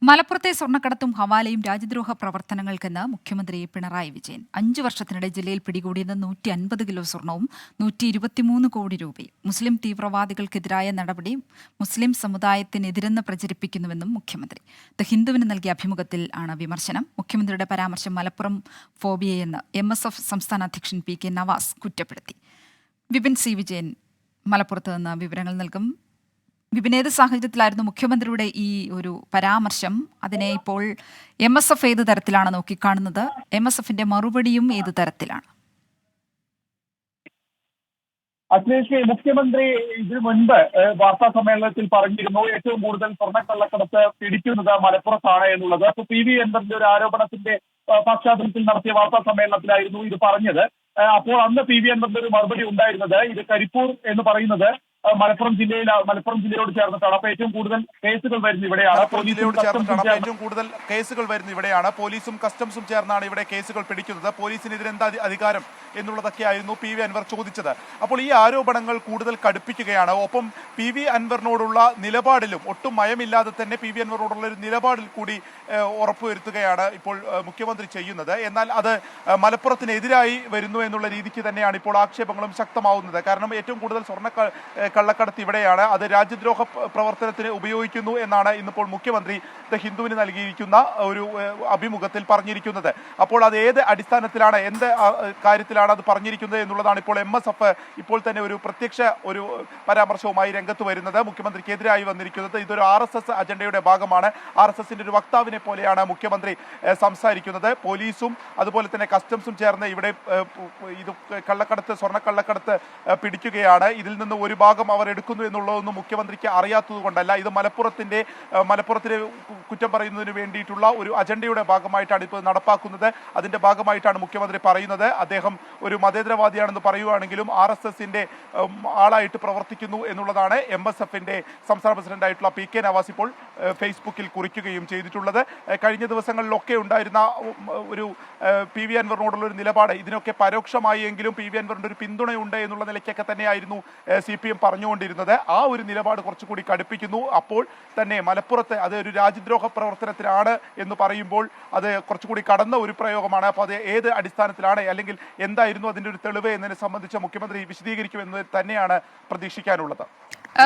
മലപ്പുറത്തെ സ്വർണ്ണക്കടത്തും ഹവാലയും രാജ്യദ്രോഹ പ്രവർത്തനങ്ങൾക്കെന്ന് മുഖ്യമന്ത്രി പിണറായി വിജയൻ. 5 വർഷത്തിനിടെ ജില്ലയിൽ പിടികൂടിയത് 150 കിലോ സ്വർണവും 123 കോടി രൂപയും. മുസ്ലിം തീവ്രവാദികൾക്കെതിരായ നടപടി മുസ്ലിം സമുദായത്തിനെതിരെന്ന് പ്രചരിപ്പിക്കുന്നുവെന്നും മുഖ്യമന്ത്രി. ദ ഹിന്ദുവിന് നൽകിയ അഭിമുഖത്തിൽ ആണ് വിമർശനം. മുഖ്യമന്ത്രിയുടെ പരാമർശം മലപ്പുറം ഫോബിയയെന്ന് MSF സംസ്ഥാന അധ്യക്ഷൻ PK നവാസ് കുറ്റപ്പെടുത്തി. വിപിൻ സി വിജയൻ മലപ്പുറത്ത് നിന്ന് വിവരങ്ങൾ നൽകും. വിപിൻ, ഏത് സാഹചര്യത്തിലായിരുന്നു മുഖ്യമന്ത്രിയുടെ ഈ ഒരു പരാമർശം? അതിനെ ഇപ്പോൾ MSF ഏത് തരത്തിലാണ് നോക്കിക്കാണുന്നത്? MSFന്റെ മറുപടിയും ഏത് തരത്തിലാണ്? അഖിലേഷ്, മുഖ്യമന്ത്രി ഇതിനു മുൻപ് വാർത്താ സമ്മേളനത്തിൽ പറഞ്ഞിരുന്നു ഏറ്റവും കൂടുതൽ സ്വർണ്ണക്കള്ളക്കടത്ത് പിടിക്കുന്നത് മലപ്പുറത്താണ് എന്നുള്ളത്. അപ്പൊ PV അൻവറിന്റെ ഒരു ആരോപണത്തിന്റെ പശ്ചാത്തലത്തിൽ നടത്തിയ വാർത്താ സമ്മേളനത്തിലായിരുന്നു ഇത് പറഞ്ഞത്. അപ്പോൾ അന്ന് PV അൻവറിന്റെ ഒരു മറുപടി ഉണ്ടായിരുന്നത് ഇത് കരിപ്പൂർ എന്ന് പറയുന്നത് മലപ്പുറം ജില്ലയോട് ചേർന്നിട്ടാണ്. അപ്പൊ ഏറ്റവും കൂടുതൽ കേസുകൾ വരുന്നത് ഇവിടെയാണ്. പോലീസും കസ്റ്റംസും ചേർന്നാണ് ഇവിടെ കേസുകൾ പിടിക്കുന്നത്. പോലീസിനെതിരെ എന്താ അധികാരം എന്നുള്ളതൊക്കെയായിരുന്നു PV അൻവർ ചോദിച്ചത്. അപ്പോൾ ഈ ആരോപണങ്ങൾ കൂടുതൽ കടുപ്പിക്കുകയാണ്. ഒപ്പം PV അൻവറിനോടുള്ള നിലപാടിലും ഒട്ടും മയമില്ലാതെ തന്നെ PV അൻവറിനോടുള്ള ഒരു നിലപാടിൽ കൂടി ഉറപ്പുവരുത്തുകയാണ് ഇപ്പോൾ മുഖ്യമന്ത്രി ചെയ്യുന്നത്. എന്നാൽ അത് മലപ്പുറത്തിനെതിരായി വരുന്നു എന്നുള്ള രീതിക്ക് തന്നെയാണ് ഇപ്പോൾ ആക്ഷേപങ്ങളും ശക്തമാവുന്നത്. കാരണം ഏറ്റവും കൂടുതൽ സ്വർണ്ണ കള്ളക്കടത്ത് ഇവിടെയാണ്. അത് രാജ്യദ്രോഹ പ്രവർത്തനത്തിന് ഉപയോഗിക്കുന്നു എന്നാണ് ഇന്നിപ്പോൾ മുഖ്യമന്ത്രി ദ ഹിന്ദുവിന് നൽകിയിരിക്കുന്ന ഒരു അഭിമുഖത്തിൽ പറഞ്ഞിരിക്കുന്നത്. അപ്പോൾ അത് ഏത് അടിസ്ഥാനത്തിലാണ്, എന്ത് കാര്യത്തിലാണ് അത് പറഞ്ഞിരിക്കുന്നത് എന്നുള്ളതാണ് ഇപ്പോൾ MSF ഇപ്പോൾ തന്നെ ഒരു പ്രത്യക്ഷ ഒരു പരാമർശവുമായി രംഗത്ത് വരുന്നത്. മുഖ്യമന്ത്രിക്കെതിരായി വന്നിരിക്കുന്നത് ഇതൊരു RSS അജണ്ടയുടെ ഭാഗമാണ്. RSSന്റെ ഒരു വക്താവിനെ പോലെയാണ് മുഖ്യമന്ത്രി സംസാരിക്കുന്നത്. പോലീസും അതുപോലെ തന്നെ കസ്റ്റംസും ചേർന്ന് ഇവിടെ ഇത് സ്വർണ്ണക്കള്ളക്കടത്ത് പിടിക്കുകയാണ്. ഇതിൽ നിന്ന് ഒരു ഭാഗം അവർ എടുക്കുന്നു എന്നുള്ളതൊന്നും മുഖ്യമന്ത്രിക്ക് അറിയാത്തത് കൊണ്ടല്ല. ഇത് മലപ്പുറത്തിനെ കുറ്റം പറയുന്നതിന് വേണ്ടിയിട്ടുള്ള ഒരു അജണ്ടയുടെ ഭാഗമായിട്ടാണ് ഇപ്പോൾ നടപ്പാക്കുന്നത്. അതിന്റെ ഭാഗമായിട്ടാണ് മുഖ്യമന്ത്രി പറയുന്നത്. അദ്ദേഹം ഒരു മതേതരവാദിയാണെന്ന് പറയുകയാണെങ്കിലും RSSന്റെ ആളായിട്ട് പ്രവർത്തിക്കുന്നു എന്നുള്ളതാണ് MSFന്റെ സംസ്ഥാന പ്രസിഡന്റായിട്ടുള്ള PK നവാസ് ഇപ്പോൾ ഫേസ്ബുക്കിൽ കുറിക്കുകയും ചെയ്തിട്ടുള്ളത്. കഴിഞ്ഞ ദിവസങ്ങളിലൊക്കെ ഉണ്ടായിരുന്ന ഒരു PV അൻവറിനോടുള്ള ഒരു നിലപാട് ഇതിനൊക്കെ പരോക്ഷമായി എങ്കിലും PV അൻവറിന്റെ ഒരു പിന്തുണയുണ്ട് എന്നുള്ള നിലയ്ക്കൊക്കെ തന്നെയായിരുന്നു CPM പറഞ്ഞുകൊണ്ടിരുന്നത്. ആ ഒരു നിലപാട് കുറച്ചുകൂടി കടുപ്പിക്കുന്നു. അപ്പോൾ തന്നെ മലപ്പുറത്ത് അത് ഒരു രാജ്യദ്രോഹ പ്രവർത്തനത്തിലാണ് എന്ന് പറയുമ്പോൾ അത് കുറച്ചുകൂടി കടന്ന ഒരു പ്രയോഗമാണ്. അപ്പോൾ അത് ഏത് അടിസ്ഥാനത്തിലാണ് അല്ലെങ്കിൽ എന്തായിരുന്നു അതിൻ്റെ ഒരു തെളിവ് എന്നതിനെ സംബന്ധിച്ച് മുഖ്യമന്ത്രി വിശദീകരിക്കുമെന്ന് തന്നെയാണ് പ്രതീക്ഷിക്കാനുള്ളത്.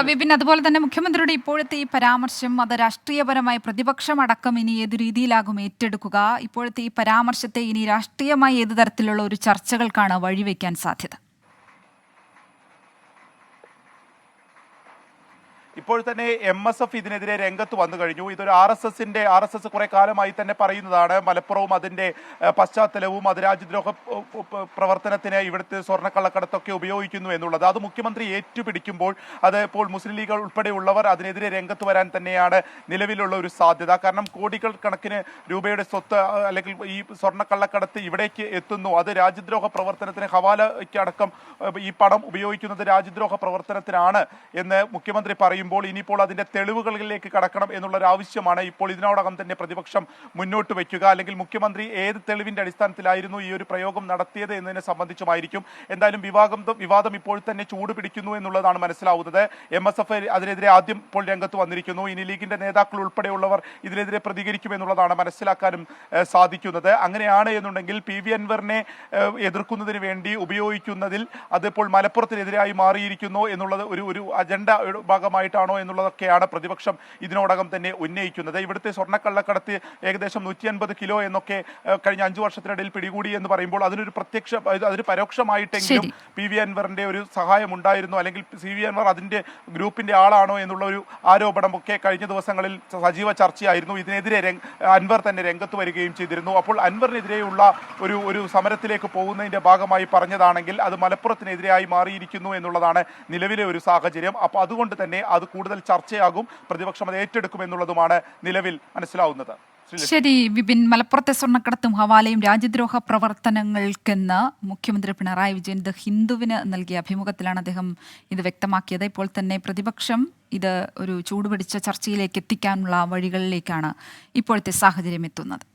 വിപിൻ, അതുപോലെ തന്നെ മുഖ്യമന്ത്രിയുടെ ഇപ്പോഴത്തെ ഈ പരാമർശം അത് രാഷ്ട്രീയപരമായി പ്രതിപക്ഷം അടക്കം ഇനി ഏത് രീതിയിലാകും ഏറ്റെടുക്കുക? ഇപ്പോഴത്തെ ഈ പരാമർശത്തെ ഇനി രാഷ്ട്രീയമായി ഏത് തരത്തിലുള്ള ഒരു ചർച്ചകൾക്കാണ് വഴിവെക്കാൻ സാധ്യത? ഇപ്പോൾ തന്നെ MSF ഇതിനെതിരെ രംഗത്ത് വന്നു കഴിഞ്ഞു. ഇതൊരു RSS കുറെ കാലമായി തന്നെ പറയുന്നതാണ്. മലപ്പുറവും അതിന്റെ പശ്ചാത്തലവും അത് രാജ്യദ്രോഹ പ്രവർത്തനത്തിന് ഇവിടുത്തെ സ്വർണ്ണക്കള്ളക്കടത്തൊക്കെ ഉപയോഗിക്കുന്നു എന്നുള്ളത് അത് മുഖ്യമന്ത്രി ഏറ്റുപിടിക്കുമ്പോൾ അത് ഇപ്പോൾ മുസ്ലിം ലീഗ് ഉൾപ്പെടെയുള്ളവർ അതിനെതിരെ രംഗത്ത് വരാൻ തന്നെയാണ് നിലവിലുള്ള ഒരു സാധ്യത. കാരണം കോടികൾ കണക്കിന് രൂപയുടെ സ്വത്ത് അല്ലെങ്കിൽ ഈ സ്വർണ്ണക്കള്ളക്കടത്ത് ഇവിടേക്ക് എത്തുന്നു. അത് രാജ്യദ്രോഹ പ്രവർത്തനത്തിന് ഹവാലയ്ക്ക് അടക്കം ഈ പണം ഉപയോഗിക്കുന്നത് രാജ്യദ്രോഹ പ്രവർത്തനത്തിനാണ് എന്ന് മുഖ്യമന്ത്രി പറയുമ്പോൾ ഇനിയിപ്പോൾ അതിന്റെ തെളിവുകളിലേക്ക് കടക്കണം എന്നുള്ളൊരു ആവശ്യമാണ് ഇപ്പോൾ ഇതിനോടകം തന്നെ പ്രതിപക്ഷം മുന്നോട്ട് വയ്ക്കുക. അല്ലെങ്കിൽ മുഖ്യമന്ത്രി ഏത് തെളിവിന്റെ അടിസ്ഥാനത്തിലായിരുന്നു ഈ ഒരു പ്രയോഗം നടത്തിയത് എന്നതിനെ സംബന്ധിച്ചുമായിരിക്കും. എന്തായാലും വിവാദം ഇപ്പോൾ തന്നെ ചൂട് പിടിക്കുന്നു എന്നുള്ളതാണ് മനസ്സിലാവുന്നത്. MSF അതിനെതിരെ ആദ്യം ഇപ്പോൾ രംഗത്ത് വന്നിരിക്കുന്നു. ഇനി ലീഗിന്റെ നേതാക്കൾ ഉൾപ്പെടെയുള്ളവർ ഇതിനെതിരെ പ്രതികരിക്കുമെന്നുള്ളതാണ് മനസ്സിലാക്കാനും സാധിക്കുന്നത്. അങ്ങനെയാണ് എന്നുണ്ടെങ്കിൽ PV അൻവറിനെ എതിർക്കുന്നതിന് വേണ്ടി ഉപയോഗിക്കുന്നതിൽ അതിപ്പോൾ മലപ്പുറത്തിനെതിരായി മാറിയിരിക്കുന്നു എന്നുള്ളത് ഒരു അജണ്ട ഭാഗമായിട്ട് ാണോ എന്നുള്ളതൊക്കെയാണ് പ്രതിപക്ഷം ഇതിനോടകം തന്നെ ഉന്നയിക്കുന്നത്. ഇവിടുത്തെ സ്വർണ്ണക്കള്ളക്കടത്ത് ഏകദേശം 150 കിലോ എന്നൊക്കെ കഴിഞ്ഞ 5 വർഷത്തിനിടയിൽ പിടികൂടി എന്ന് പറയുമ്പോൾ അതിന് പരോക്ഷമായിട്ടെങ്കിലും PV അൻവറിന്റെ ഒരു സഹായം ഉണ്ടായിരുന്നു അല്ലെങ്കിൽ PV അൻവർ അതിന്റെ ഗ്രൂപ്പിന്റെ ആളാണോ എന്നുള്ള ഒരു ആരോപണമൊക്കെ കഴിഞ്ഞ ദിവസങ്ങളിൽ സജീവ ചർച്ചയായിരുന്നു. ഇതിനെതിരെ അൻവർ തന്നെ രംഗത്ത് വരികയും ചെയ്തിരുന്നു. അപ്പോൾ അൻവറിനെതിരെയുള്ള ഒരു സമരത്തിലേക്ക് പോകുന്നതിന്റെ ഭാഗമായി പറഞ്ഞതാണെങ്കിൽ അത് മലപ്പുറത്തിനെതിരായി മാറിയിരിക്കുന്നു എന്നുള്ളതാണ് നിലവിലെ ഒരു സാഹചര്യം. അപ്പോൾ അതുകൊണ്ട് തന്നെ അത് കൂടുതൽ ചർച്ചയാകും, പ്രതിപക്ഷം അത് ഏറ്റെടുക്കുമെന്നുള്ളതുമാണ് നിലവിൽ മനസ്സിലാവുന്നത്. ശരി വിപിൻ, മലപ്പുറത്തെ സ്വർണ്ണക്കടത്തും ഹവാലയും രാജ്യദ്രോഹ പ്രവർത്തനങ്ങൾക്കെന്ന് മുഖ്യമന്ത്രി പിണറായി വിജയൻ ദ ഹിന്ദുവിന് നൽകിയ അഭിമുഖത്തിലാണ് അദ്ദേഹം ഇത് വ്യക്തമാക്കിയത്. ഇപ്പോൾ തന്നെ പ്രതിപക്ഷം ഇത് ഒരു ചൂടുപിടിച്ച ചർച്ചയിലേക്ക് എത്തിക്കാനുള്ള വഴികളിലേക്കാണ് ഇപ്പോഴത്തെ സാഹചര്യം എത്തുന്നത്.